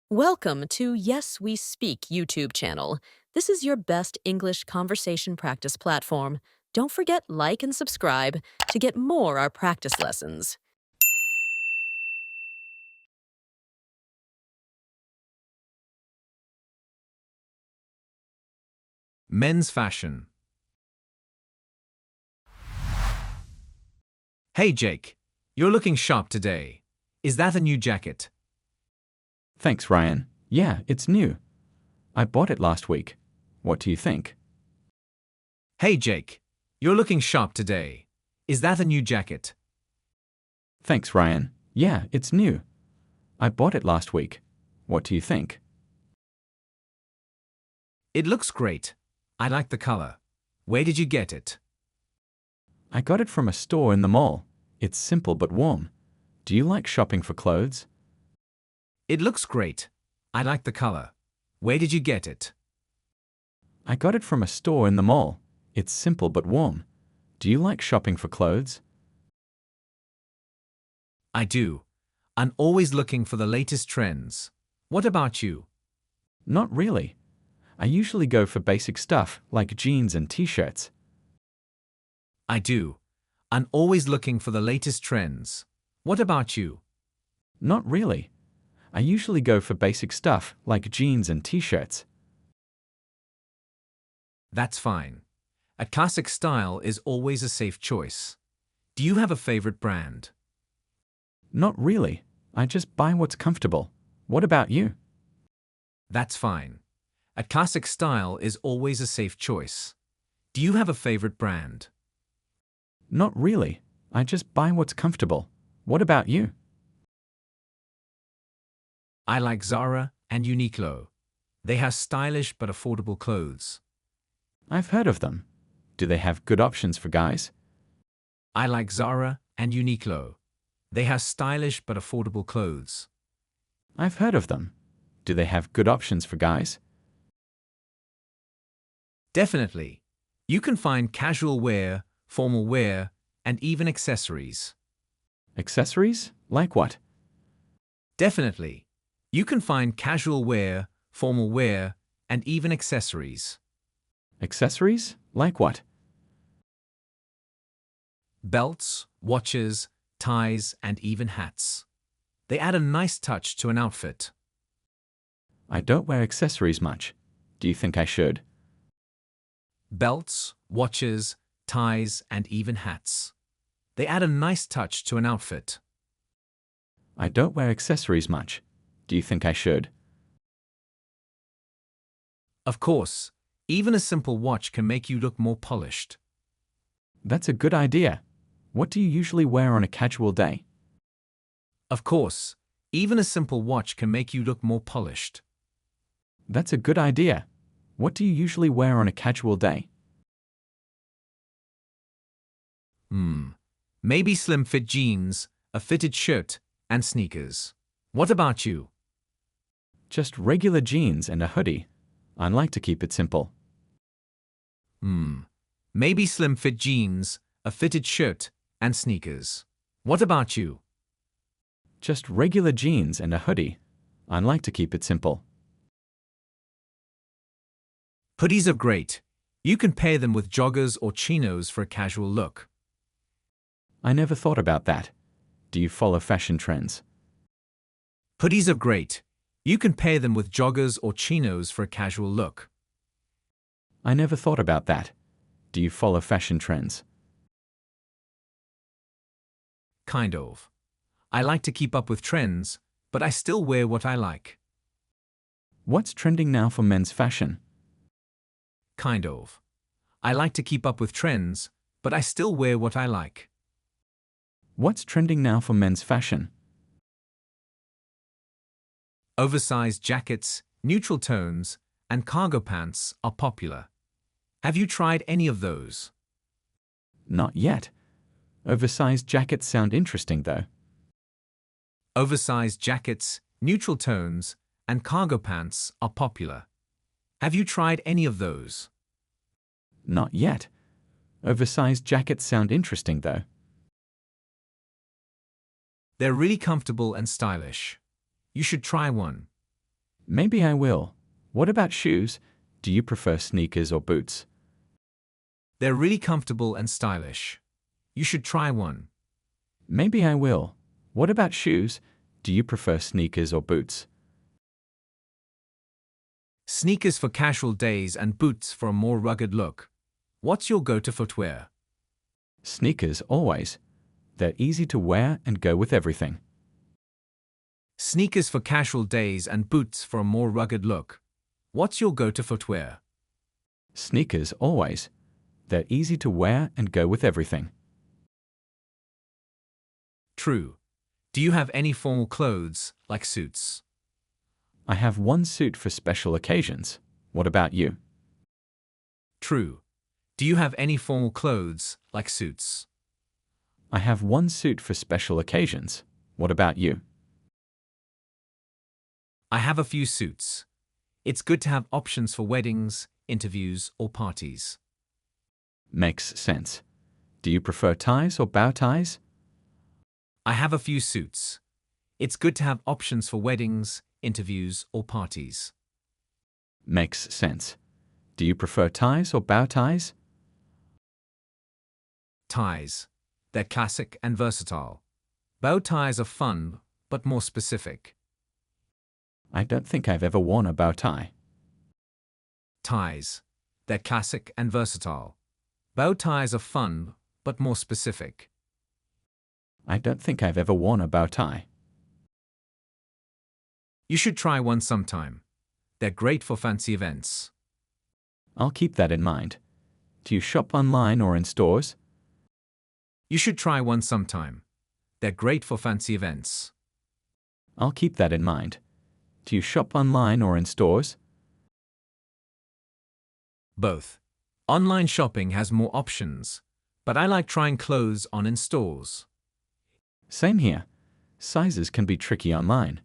Welcome to Yes We Speak YouTube channel. This is your best English conversation practice platform. Don't forget like and subscribe to get more our practice lessons. Men's fashion. Hey Jake, you're looking sharp today. Is that a new jacket? Thanks, Ryan. Yeah, it's new. I bought it last week. What do you think? Hey Jake, you're looking sharp today. Is that a new jacket? Thanks, Ryan. Yeah, it's new. I bought it last week. What do you think? It looks great. I like the color. Where did you get it? I got it from a store in the mall. It's simple but warm. Do you like shopping for clothes? It looks great. I like the color. Where did you get it? I got it from a store in the mall. It's simple but warm. Do you like shopping for clothes? I do. I'm always looking for the latest trends. What about you? Not really. I usually go for basic stuff like jeans and t-shirts. I do. I'm always looking for the latest trends. What about you? Not really. I usually go for basic stuff like jeans and t-shirts. That's fine. A classic style is always a safe choice. Do you have a favorite brand? Not really. I just buy what's comfortable. What about you? That's fine. A classic style is always a safe choice. Do you have a favorite brand? Not really. I just buy what's comfortable. What about you? I like Zara and Uniqlo. They have stylish but affordable clothes. I've heard of them. Do they have good options for guys? I like Zara and Uniqlo. They have stylish but affordable clothes. I've heard of them. Do they have good options for guys? Definitely. You can find casual wear, formal wear, and even accessories. Accessories? Like what? Definitely. You can find casual wear, formal wear, and even accessories. Accessories? Like what? Belts, watches, ties, and even hats. They add a nice touch to an outfit. I don't wear accessories much. Do you think I should? Belts, watches, ties, and even hats. They add a nice touch to an outfit. I don't wear accessories much. Do you think I should? Of course, even a simple watch can make you look more polished. That's a good idea. What do you usually wear on a casual day? Of course, even a simple watch can make you look more polished. That's a good idea. What do you usually wear on a casual day? Maybe slim fit jeans, a fitted shirt, and sneakers. What about you? Just regular jeans and a hoodie. I like to keep it simple. Maybe slim fit jeans, a fitted shirt, and sneakers. What about you? Just regular jeans and a hoodie. I like to keep it simple. Hoodies are great. You can pair them with joggers or chinos for a casual look. I never thought about that. Do you follow fashion trends? Hoodies are great. You can pair them with joggers or chinos for a casual look. I never thought about that. Do you follow fashion trends? Kind of. I like to keep up with trends, but I still wear what I like. What's trending now for men's fashion? Kind of. I like to keep up with trends, but I still wear what I like. What's trending now for men's fashion? Oversized jackets, neutral tones, and cargo pants are popular. Have you tried any of those? Not yet. Oversized jackets sound interesting though. Oversized jackets, neutral tones, and cargo pants are popular. Have you tried any of those? Not yet. Oversized jackets sound interesting though. They're really comfortable and stylish. You should try one. Maybe I will. What about shoes? Do you prefer sneakers or boots? They're really comfortable and stylish. You should try one. Maybe I will. What about shoes? Do you prefer sneakers or boots? Sneakers for casual days and boots for a more rugged look. What's your go-to footwear? Sneakers, always. They're easy to wear and go with everything. Sneakers for casual days and boots for a more rugged look. What's your go-to footwear? Sneakers, always. They're easy to wear and go with everything. True. Do you have any formal clothes, like suits? I have one suit for special occasions. What about you? True. Do you have any formal clothes, like suits? I have one suit for special occasions. What about you? I have a few suits. It's good to have options for weddings, interviews, or parties. Makes sense. Do you prefer ties or bow ties? I have a few suits. It's good to have options for weddings, interviews, or parties. Makes sense. Do you prefer ties or bow ties? Ties. They're classic and versatile. Bow ties are fun, but more specific. I don't think I've ever worn a bow tie. Ties. They're classic and versatile. Bow ties are fun, but more specific. I don't think I've ever worn a bow tie. You should try one sometime. They're great for fancy events. I'll keep that in mind. Do you shop online or in stores? You should try one sometime. They're great for fancy events. I'll keep that in mind. Do you shop online or in stores? Both. Online shopping has more options, but I like trying clothes on in stores. Same here. Sizes can be tricky online.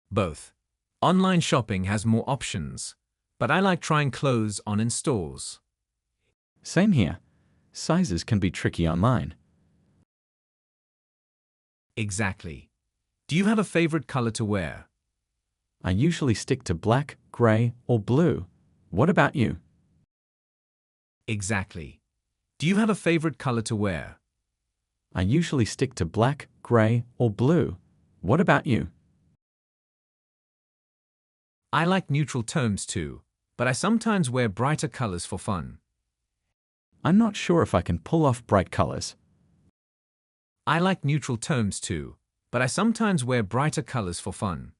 Both. Online shopping has more options, but I like trying clothes on in stores. Same here. Sizes can be tricky online. Exactly. Do you have a favorite color to wear? I usually stick to black, gray, or blue. What about you? Exactly. Do you have a favorite color to wear? I usually stick to black, gray, or blue. What about you? I like neutral tones too, but I sometimes wear brighter colors for fun. I'm not sure if I can pull off bright colors. I like neutral tones too, but I sometimes wear brighter colors for fun.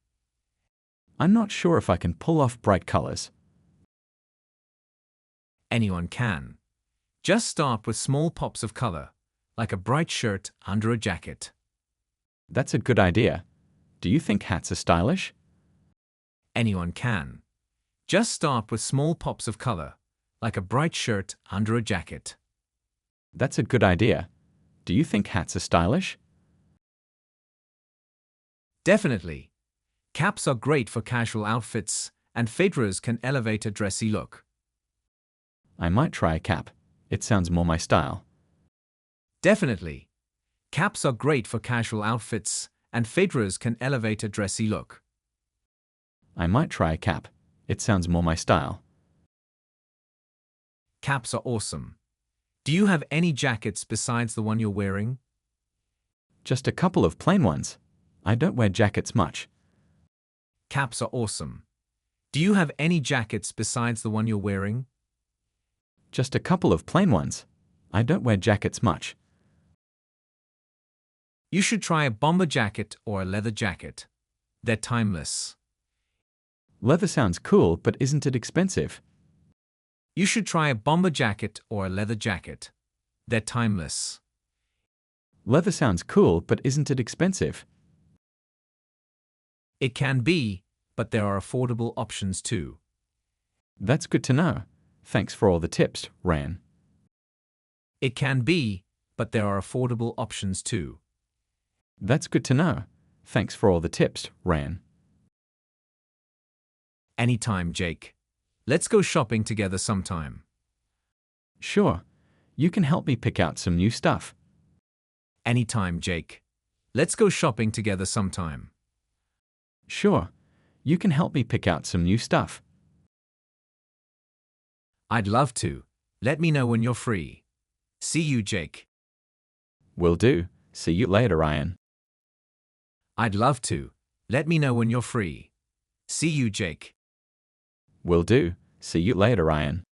I'm not sure if I can pull off bright colors. Anyone can. Just start with small pops of color, like a bright shirt under a jacket. That's a good idea. Do you think hats are stylish? Anyone can. Just start with small pops of color, like a bright shirt under a jacket. That's a good idea. Do you think hats are stylish? Definitely. Caps are great for casual outfits, and fedoras can elevate a dressy look. I might try a cap. It sounds more my style. Definitely. Caps are great for casual outfits, and fedoras can elevate a dressy look. I might try a cap. It sounds more my style. Caps are awesome. Do you have any jackets besides the one you're wearing? Just a couple of plain ones. I don't wear jackets much. Caps are awesome. Do you have any jackets besides the one you're wearing? Just a couple of plain ones. I don't wear jackets much. You should try a bomber jacket or a leather jacket. They're timeless. Leather sounds cool, but isn't it expensive? You should try a bomber jacket or a leather jacket. They're timeless. Leather sounds cool, but isn't it expensive? It can be, but there are affordable options too. That's good to know. Thanks for all the tips, Ran. It can be, but there are affordable options too. That's good to know. Thanks for all the tips, Ran. Anytime, Jake. Let's go shopping together sometime. Sure. You can help me pick out some new stuff. Anytime, Jake. Let's go shopping together sometime. Sure. You can help me pick out some new stuff. I'd love to. Let me know when you're free. See you, Jake. Will do. See you later, Ryan. I'd love to. Let me know when you're free. See you, Jake. Will do. See you later, Ryan.